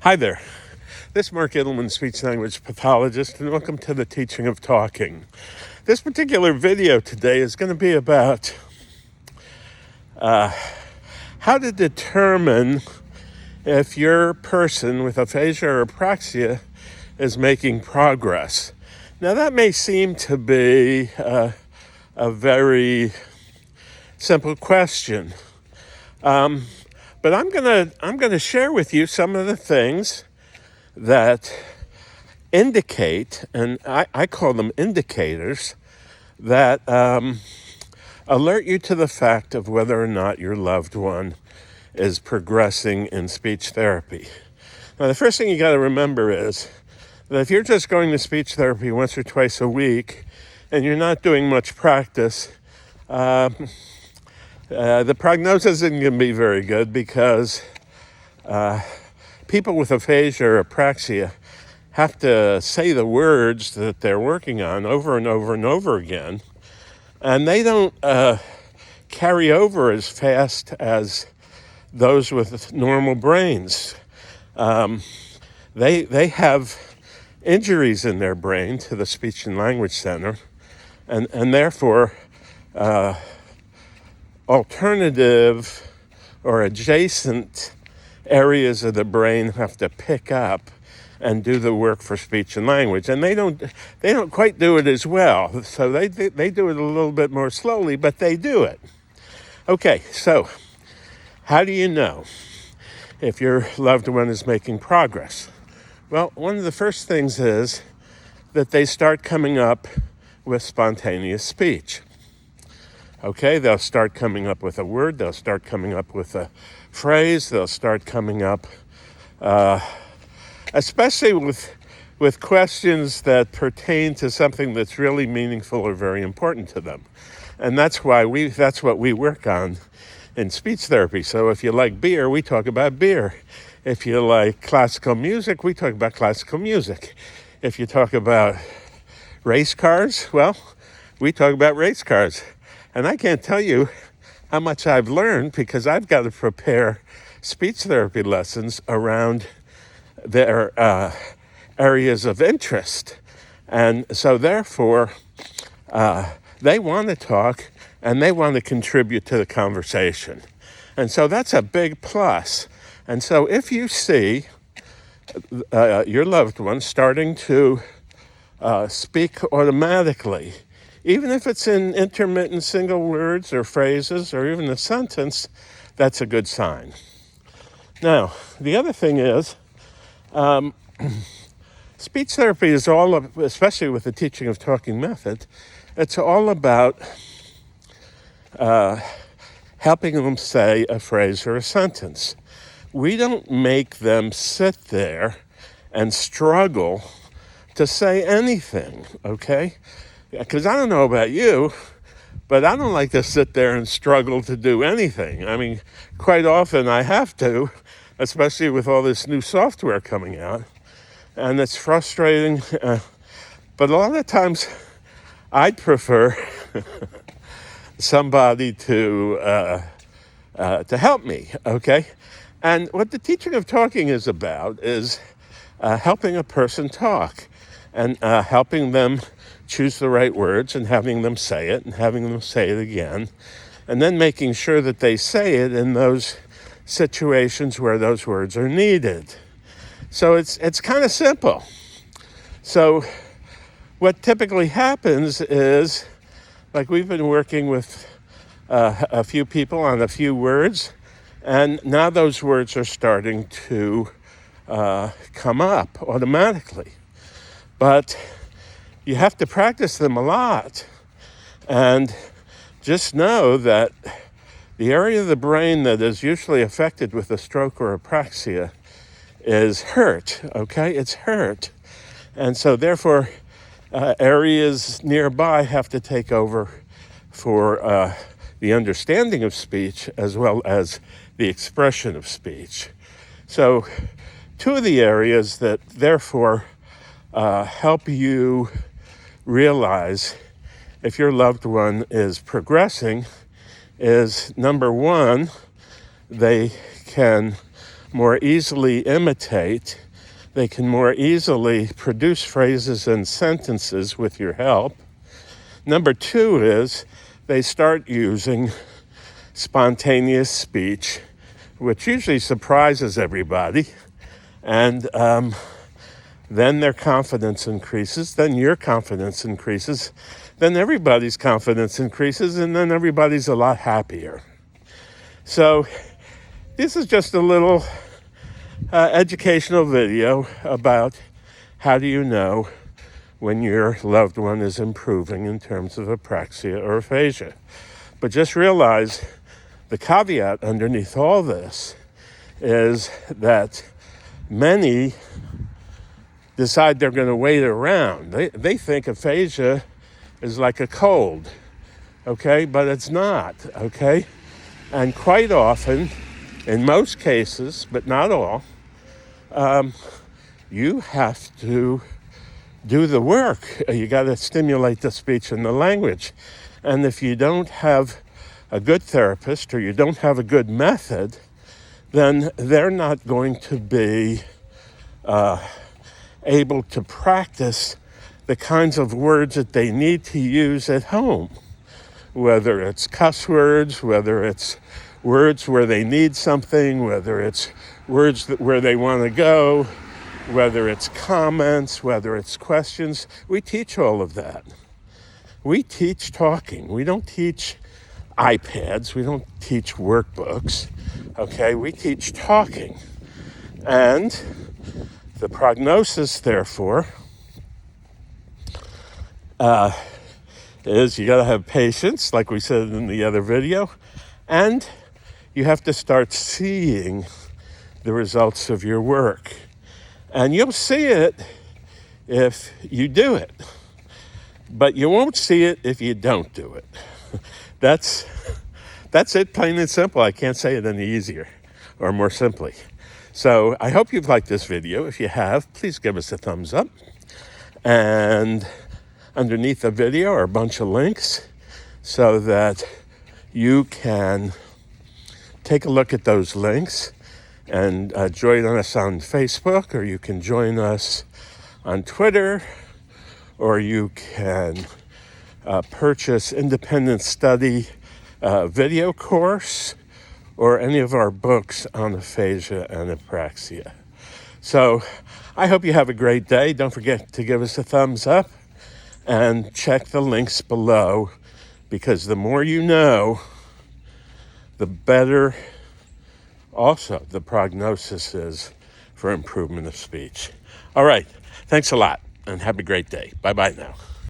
Hi there. This is Mark Edelman, speech language pathologist, and welcome to the teaching of talking. This particular video today is going to be about how to determine if your person with aphasia or apraxia is making progress. Now that may seem to be a very simple question, but I'm gonna share with you some of the things that indicate, and I call them indicators, that alert you to the fact of whether or not your loved one is progressing in speech therapy. Now, the first thing you got to remember is that if you're just going to speech therapy once or twice a week and you're not doing much practice, the prognosis isn't going to be very good because people with aphasia or apraxia have to say the words that they're working on over and over and over again, and they don't carry over as fast as those with normal brains. They have injuries in their brain to the speech and language center, and therefore alternative or adjacent areas of the brain have to pick up and do the work for speech and language, and they don't quite do it as well. So they do it a little bit more slowly, but they do it. Okay, so how do you know if your loved one is making progress? Well, one of the first things is that they start coming up with spontaneous speech. Okay, they'll start coming up with a word, they'll start coming up with a phrase, they'll start coming up, especially with questions that pertain to something that's really meaningful or very important to them. And that's what we work on in speech therapy. So if you like beer, we talk about beer. If you like classical music, we talk about classical music. If you talk about race cars, well, we talk about race cars. And I can't tell you how much I've learned because I've got to prepare speech therapy lessons around their areas of interest. And so therefore, they want to talk and they want to contribute to the conversation. And so that's a big plus. And so if you see your loved one starting to speak automatically, even if it's in intermittent single words or phrases or even a sentence, that's a good sign. Now, the other thing is, speech therapy is especially with the teaching of talking method, it's all about helping them say a phrase or a sentence. We don't make them sit there and struggle to say anything, okay? Because I don't know about you, but I don't like to sit there and struggle to do anything. I mean, quite often I have to, especially with all this new software coming out, and it's frustrating. But a lot of times I'd prefer somebody to help me, okay? And what the teaching of talking is about is helping a person talk and helping them choose the right words and having them say it and having them say it again, and then making sure that they say it in those situations where those words are needed. So it's kind of simple. So what typically happens is, like we've been working with a few people on a few words, and now those words are starting to come up automatically. But you have to practice them a lot. And just know that the area of the brain that is usually affected with a stroke or apraxia is hurt, okay? It's hurt. And so therefore, areas nearby have to take over for the understanding of speech as well as the expression of speech. So two of the areas that therefore help you realize if your loved one is progressing is, number one, they can more easily imitate. They can more easily produce phrases and sentences with your help. Number two is they start using spontaneous speech, which usually surprises everybody. And then their confidence increases, then your confidence increases, then everybody's confidence increases, and then everybody's a lot happier. So this is just a little educational video about how do you know when your loved one is improving in terms of apraxia or aphasia. But just realize the caveat underneath all this is that many decide they're going to wait around. They think aphasia is like a cold, okay? But it's not, okay? And quite often, in most cases, but not all, you have to do the work. You got to stimulate the speech and the language. And if you don't have a good therapist or you don't have a good method, then they're not going to be able to practice the kinds of words that they need to use at home, whether it's cuss words, whether it's words where they need something, whether it's words where they want to go, whether it's comments, whether it's questions. We teach all of that. We teach talking. We don't teach iPads. We don't teach workbooks. Okay, we teach talking. And the prognosis, therefore, is you got to have patience, like we said in the other video, and you have to start seeing the results of your work. And you'll see it if you do it, but you won't see it if you don't do it. That's it, plain and simple. I can't say it any easier or more simply. So I hope you've liked this video. If you have, please give us a thumbs up. And underneath the video are a bunch of links so that you can take a look at those links and join us on Facebook, or you can join us on Twitter, or you can purchase independent study video course, or any of our books on aphasia and apraxia. So I hope you have a great day. Don't forget to give us a thumbs up and check the links below, because the more you know, the better also the prognosis is for improvement of speech. All right. Thanks a lot and have a great day. Bye-bye now.